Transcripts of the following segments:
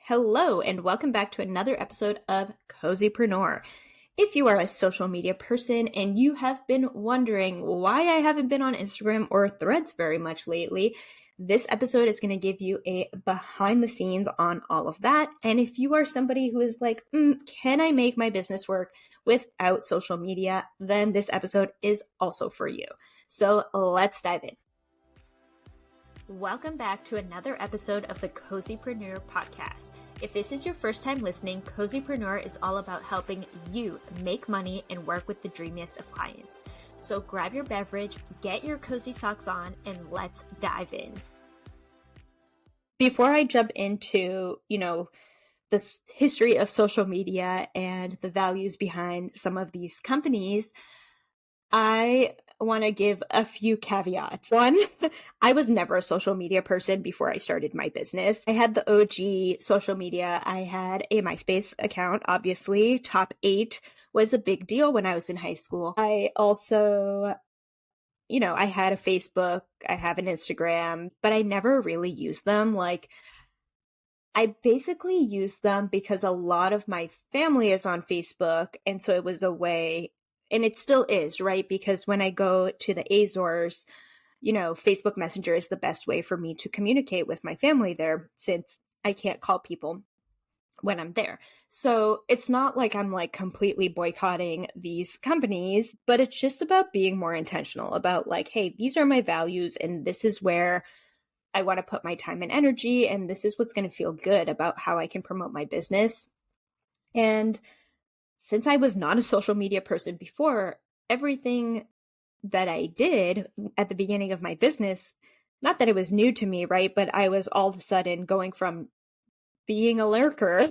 Hello, and welcome back to another episode of Cozypreneur. If you are a social media person and you have been wondering why I haven't been on Instagram or Threads very much lately, this episode is going to give you a behind the scenes on all of that. And if you are somebody who is like, can I make my business work without social media, then this episode is also for you. So let's dive in. Welcome back to another episode of the Cozypreneur podcast. If this is your first time listening, Cozypreneur is all about helping you make money and work with the dreamiest of clients. So grab your beverage, get your cozy socks on, and let's dive in. Before I jump into, the history of social media and the values behind some of these companies, I want to give a few caveats. One, I was never a social media person before I started my business. I had the OG social media. I had a MySpace account, obviously. Top 8 was a big deal when I was in high school. I also, I had a Facebook, I have an Instagram, but I never really used them. I basically used them because a lot of my family is on Facebook. And so it was a way. And it still is, right? Because when I go to the Azores, Facebook Messenger is the best way for me to communicate with my family there since I can't call people when I'm there. So it's not like I'm completely boycotting these companies, but it's just about being more intentional about hey, these are my values and this is where I want to put my time and energy. And this is what's going to feel good about how I can promote my business. And since I was not a social media person before, everything that I did at the beginning of my business, not that it was new to me, right? But I was all of a sudden going from being a lurker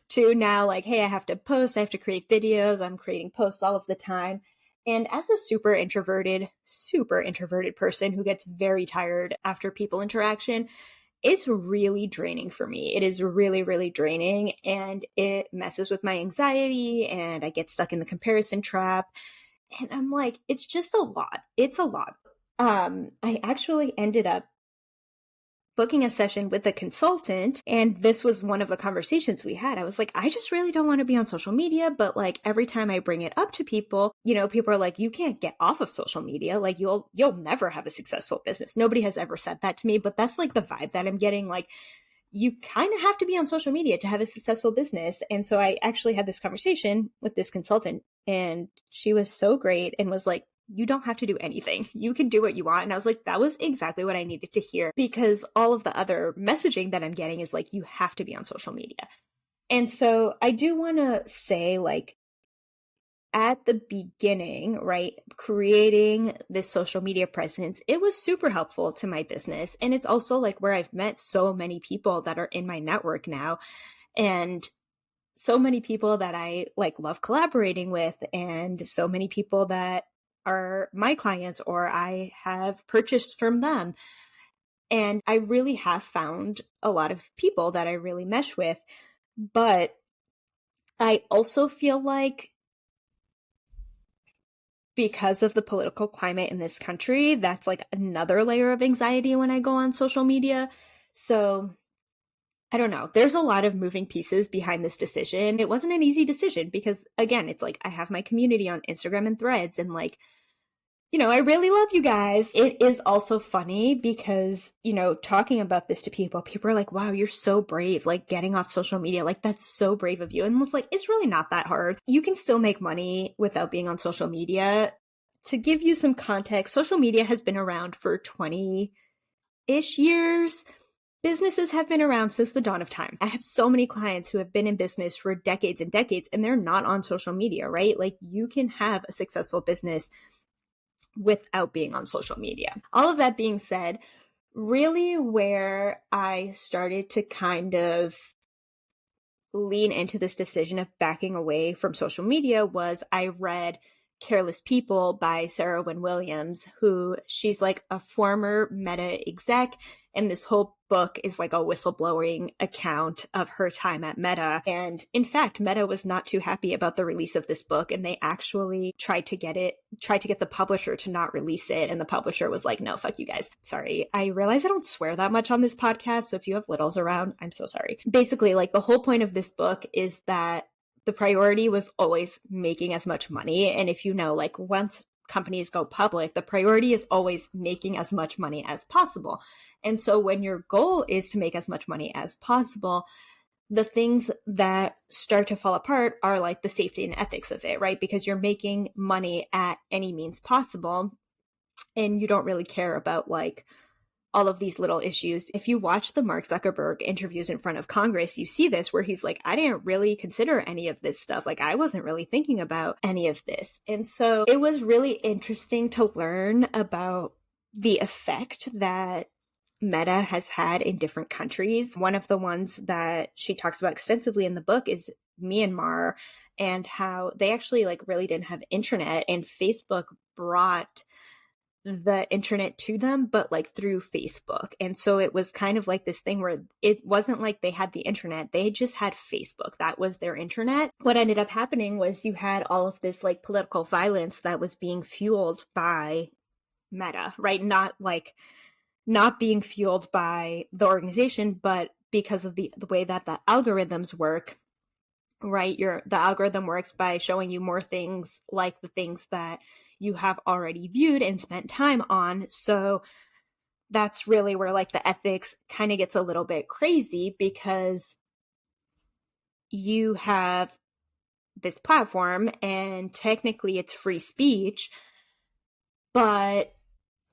to now hey, I have to post, I have to create videos, I'm creating posts all of the time. And as a super introverted person who gets very tired after people interaction, it's really draining for me. It is really, really draining, and it messes with my anxiety and I get stuck in the comparison trap. And I'm it's just a lot. It's a lot. I actually ended up booking a session with a consultant, and this was one of the conversations we had. I was I just really don't want to be on social media, but every time I bring it up to people, people are you can't get off of social media. You'll never have a successful business. Nobody has ever said that to me, but that's the vibe that I'm getting. You kind of have to be on social media to have a successful business. And so I actually had this conversation with this consultant, and she was so great and was you don't have to do anything. You can do what you want. And I was that was exactly what I needed to hear, because all of the other messaging that I'm getting is you have to be on social media. And so I do want to say at the beginning, right, creating this social media presence, it was super helpful to my business. And it's also where I've met so many people that are in my network now, and so many people that I love collaborating with, and so many people that are my clients or I have purchased from them. And I really have found a lot of people that I really mesh with. But I also feel because of the political climate in this country, that's another layer of anxiety when I go on social media. So I don't know. There's a lot of moving pieces behind this decision. It wasn't an easy decision because, again, it's I have my community on Instagram and Threads, and I really love you guys. It is also funny because, talking about this to people are wow, you're so brave, getting off social media. That's so brave of you. And it's it's really not that hard. You can still make money without being on social media. To give you some context, social media has been around for 20-ish years. Businesses have been around since the dawn of time. I have so many clients who have been in business for decades and decades, and they're not on social media, right? You can have a successful business without being on social media. All of that being said, really where I started to kind of lean into this decision of backing away from social media was I read Careless People by Sarah Wynne Williams, who she's a former Meta exec, and this whole book is like a whistleblowing account of her time at Meta. And in fact, Meta was not too happy about the release of this book. And they actually tried to get the publisher to not release it. And the publisher was like, no, fuck you guys. Sorry. I realize I don't swear that much on this podcast. So if you have littles around, I'm so sorry. Basically, like the whole point of this book is that the priority was always making as much money. And if you know, like once companies go public, the priority is always making as much money as possible. And so when your goal is to make as much money as possible, the things that start to fall apart are like the safety and ethics of it, right? Because you're making money at any means possible and you don't really care about like all of these little issues. If you watch the Mark Zuckerberg interviews in front of Congress, you see this where he's like, I didn't really consider any of this stuff. Like I wasn't really thinking about any of this. And so it was really interesting to learn about the effect that Meta has had in different countries. One of the ones that she talks about extensively in the book is Myanmar and how they actually like really didn't have internet, and Facebook brought the internet to them, but like through Facebook. And so it was kind of like this thing where it wasn't like they had the internet, they just had Facebook. That was their internet. What ended up happening was you had all of this like political violence that was being fueled by Meta, right? Not being fueled by the organization, but because of the way that the algorithms work, right? The algorithm works by showing you more things like the things that you have already viewed and spent time on. So that's really where like the ethics kind of gets a little bit crazy, because you have this platform and technically it's free speech, but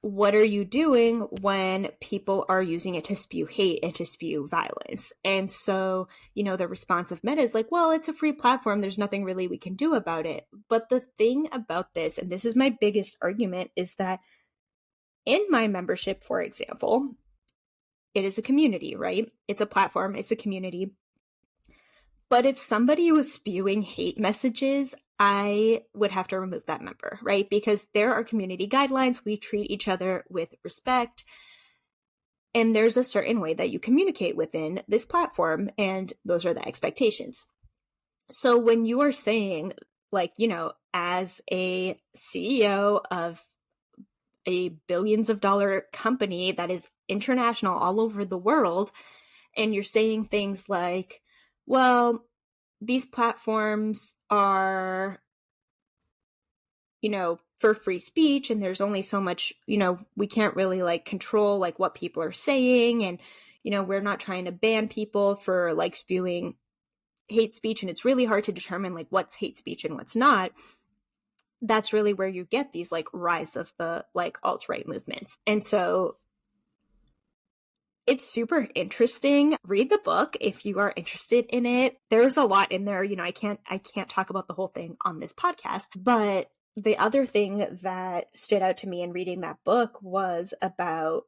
what are you doing when people are using it to spew hate and to spew violence? And so, the response of Meta is like, well, it's a free platform. There's nothing really we can do about it. But the thing about this, and this is my biggest argument, is that in my membership, for example, it is a community, right? It's a platform. It's a community. But if somebody was spewing hate messages, I would have to remove that member, right? Because there are community guidelines. We treat each other with respect. And there's a certain way that you communicate within this platform. And those are the expectations. So when you are saying, like, as a CEO of a billions of dollar company that is international all over the world, and you're saying things like, well, these platforms are, for free speech, and there's only so much, we can't really like control like what people are saying. And, we're not trying to ban people for like spewing hate speech. And it's really hard to determine like what's hate speech and what's not. That's really where you get these like rise of the like alt-right movements. And so it's super interesting. Read the book if you are interested in it. There's a lot in there. I can't talk about the whole thing on this podcast. But the other thing that stood out to me in reading that book was about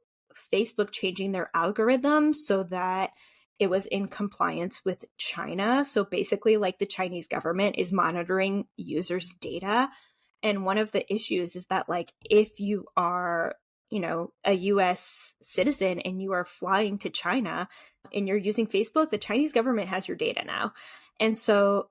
Facebook changing their algorithm so that it was in compliance with China. So basically, like the Chinese government is monitoring users' data. And one of the issues is that like if you are a US citizen and you are flying to China and you're using Facebook, the Chinese government has your data now. And so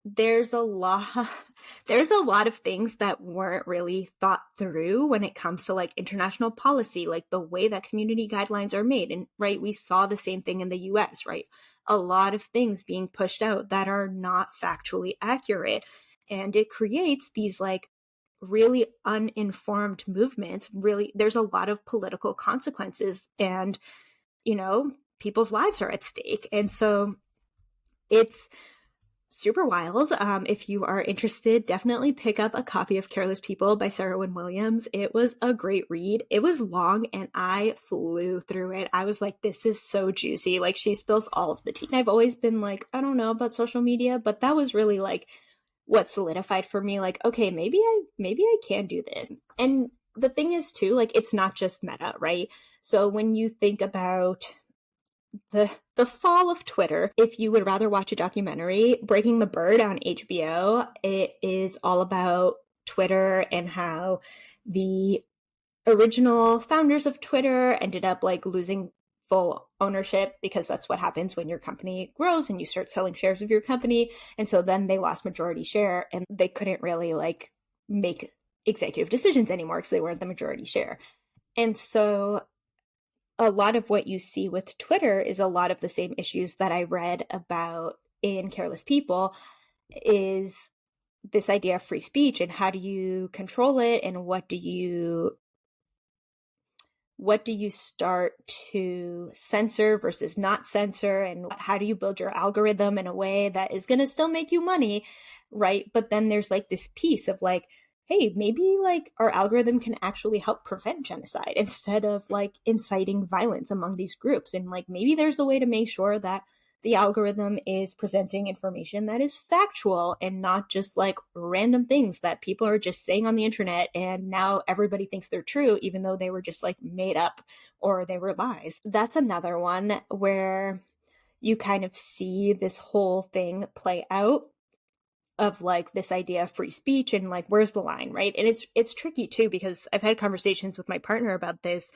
there's a lot of things that weren't really thought through when it comes to like international policy, like the way that community guidelines are made. And right, we saw the same thing in the US, right? A lot of things being pushed out that are not factually accurate. And it creates these like really uninformed movements. Really, there's a lot of political consequences and, people's lives are at stake. And so it's super wild. If you are interested, definitely pick up a copy of Careless People by Sarah Wynne Williams. It was a great read. It was long and I flew through it. I was like, this is so juicy. Like she spills all of the tea. I've always been like, I don't know about social media, but that was really like what solidified for me, like, okay, maybe I can do this. And the thing is too, like, it's not just Meta, right? So when you think about the fall of Twitter, if you would rather watch a documentary, Breaking the Bird on HBO, it is all about Twitter and how the original founders of Twitter ended up like losing full ownership, because that's what happens when your company grows and you start selling shares of your company. And so then they lost majority share and they couldn't really like make executive decisions anymore because they weren't the majority share. And so a lot of what you see with Twitter is a lot of the same issues that I read about in Careless People, is this idea of free speech and how do you control it, and what do you start to censor versus not censor, and how do you build your algorithm in a way that is going to still make you money, right? But then there's like this piece of like, hey, maybe like our algorithm can actually help prevent genocide instead of like inciting violence among these groups. And like maybe there's a way to make sure that the algorithm is presenting information that is factual and not just like random things that people are just saying on the internet and now everybody thinks they're true, even though they were just like made up or they were lies. That's another one where you kind of see this whole thing play out of like this idea of free speech and like where's the line, right? And it's tricky too, because I've had conversations with my partner about this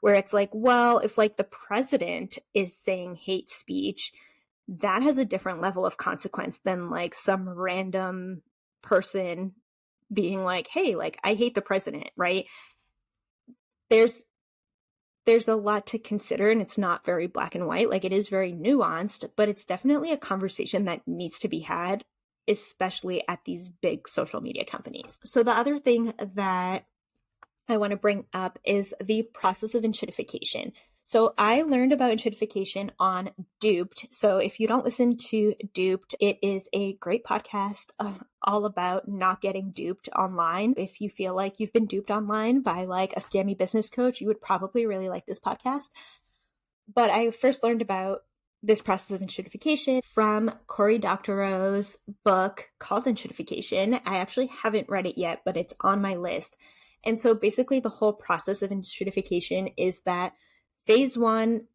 where it's like, well, if like the president is saying hate speech, that has a different level of consequence than like some random person being like, hey, like I hate the president, right? There's a lot to consider, and it's not very black and white. Like it is very nuanced, but it's definitely a conversation that needs to be had, especially at these big social media companies. So the other thing that I want to bring up is the process of enshittification. So I learned about enshittification on Duped. So if you don't listen to Duped, it is a great podcast all about not getting duped online. If you feel like you've been duped online by like a scammy business coach, you would probably really like this podcast. But I first learned about this process of enshittification from Cory Doctorow's book called Enshittification. I actually haven't read it yet, but it's on my list. And so basically the whole process of enshittification is that phase one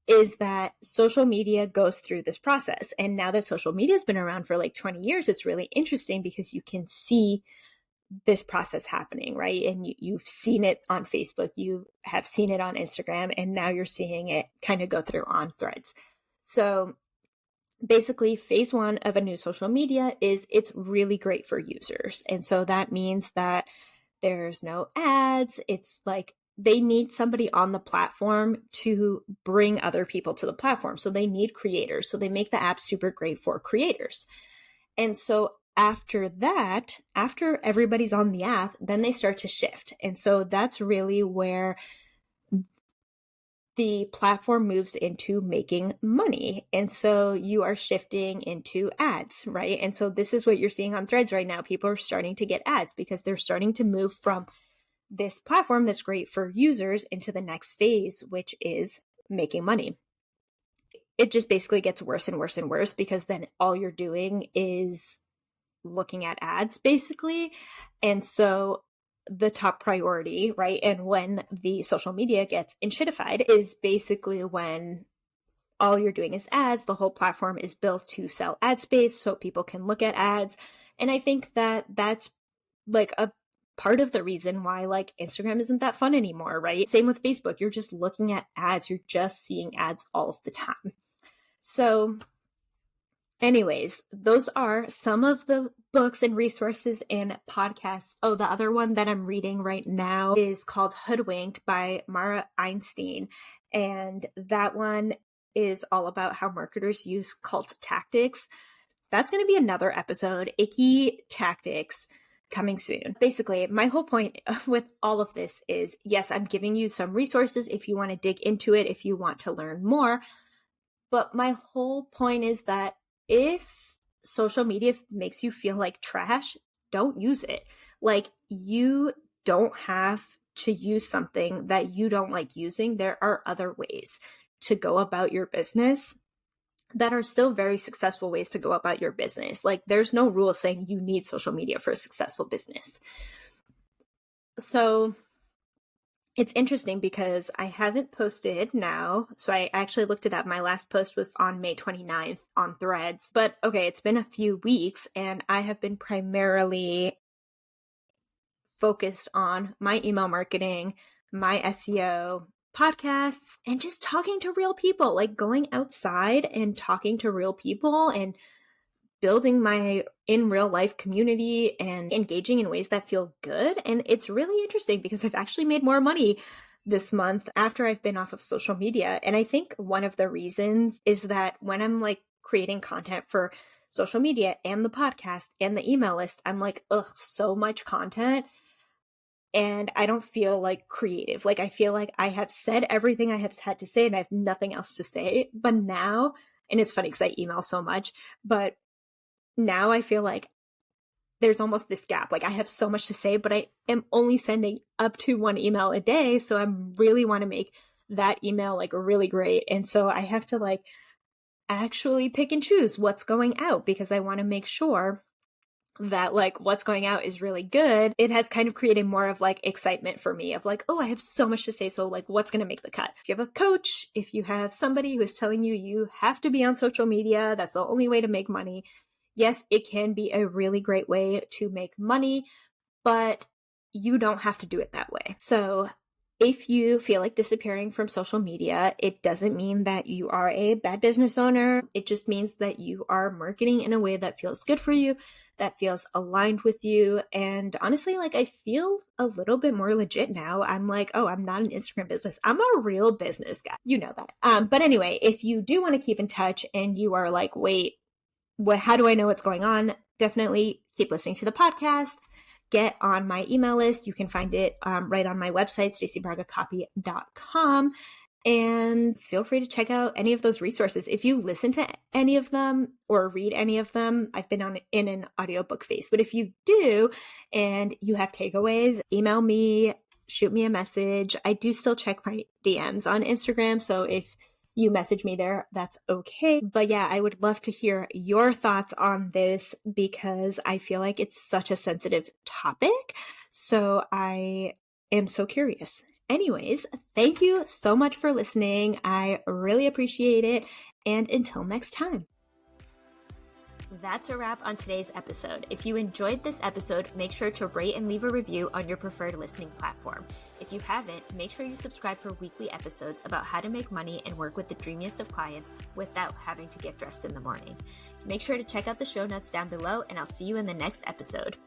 is that social media goes through this process. And now that social media has been around for like 20 years, it's really interesting because you can see this process happening, right? And you've seen it on Facebook, you have seen it on Instagram, and now you're seeing it kind of go through on Threads. So basically, phase one of a new social media is it's really great for users. And so that means that there's no ads. It's like they need somebody on the platform to bring other people to the platform. So they need creators. So they make the app super great for creators. And so after that, after everybody's on the app, then they start to shift. And so that's really where the platform moves into making money. And so you are shifting into ads, right? And so this is what you're seeing on Threads right now. People are starting to get ads because they're starting to move from this platform that's great for users into the next phase, which is making money. It just basically gets worse and worse and worse because then all you're doing is looking at ads basically. And so the top priority, right? And when the social media gets enshittified is basically when all you're doing is ads. The whole platform is built to sell ad space so people can look at ads. And I think that that's like a part of the reason why like Instagram isn't that fun anymore, right? Same with Facebook. You're just looking at ads. You're just seeing ads all of the time. So anyways, those are some of the books and resources and podcasts. Oh, the other one that I'm reading right now is called Hoodwinked by Mara Einstein. And that one is all about how marketers use cult tactics. That's going to be another episode, Icky Tactics, coming soon. Basically, my whole point with all of this is, yes, I'm giving you some resources if you want to dig into it, if you want to learn more. But my whole point is that if social media makes you feel like trash, don't use it. Like, you don't have to use something that you don't like using. There are other ways to go about your business that are still very successful ways to go about your business. Like, there's no rule saying you need social media for a successful business. So it's interesting because I haven't posted now. So I actually looked it up. My last post was on May 29th on Threads. But okay, it's been a few weeks and I have been primarily focused on my email marketing, my SEO, podcasts, and just talking to real people, like going outside and talking to real people and building my in real life community and engaging in ways that feel good. And it's really interesting because I've actually made more money this month after I've been off of social media. And I think one of the reasons is that when I'm like creating content for social media and the podcast and the email list, I'm like, ugh, so much content. And I don't feel like creative. Like I feel like I have said everything I have had to say and I have nothing else to say. But now, and it's funny because I email so much, but now I feel like there's almost this gap. Like I have so much to say, but I am only sending up to one email a day. So I really want to make that email like really great. And so I have to like actually pick and choose what's going out because I want to make sure that like what's going out is really good. It has kind of created more of like excitement for me of like, oh, I have so much to say. So like what's going to make the cut? If you have a coach, if you have somebody who is telling you you have to be on social media, that's the only way to make money. Yes, it can be a really great way to make money, but you don't have to do it that way. So if you feel like disappearing from social media, it doesn't mean that you are a bad business owner. It just means that you are marketing in a way that feels good for you, that feels aligned with you. And honestly, like I feel a little bit more legit now. I'm like, oh, I'm not an Instagram business. I'm a real business guy. You know that. But anyway, if you do want to keep in touch and you are like, wait, how do I know what's going on? Definitely keep listening to the podcast. Get on my email list. You can find it right on my website, stacybragacopy.com. And feel free to check out any of those resources. If you listen to any of them or read any of them, I've been in an audiobook phase. But if you do and you have takeaways, email me, shoot me a message. I do still check my DMs on Instagram. So if you message me there, that's okay. But yeah, I would love to hear your thoughts on this because I feel like it's such a sensitive topic. So I am so curious. Anyways, thank you so much for listening. I really appreciate it. And until next time. That's a wrap on today's episode. If you enjoyed this episode, make sure to rate and leave a review on your preferred listening platform. If you haven't, make sure you subscribe for weekly episodes about how to make money and work with the dreamiest of clients without having to get dressed in the morning. Make sure to check out the show notes down below, and I'll see you in the next episode.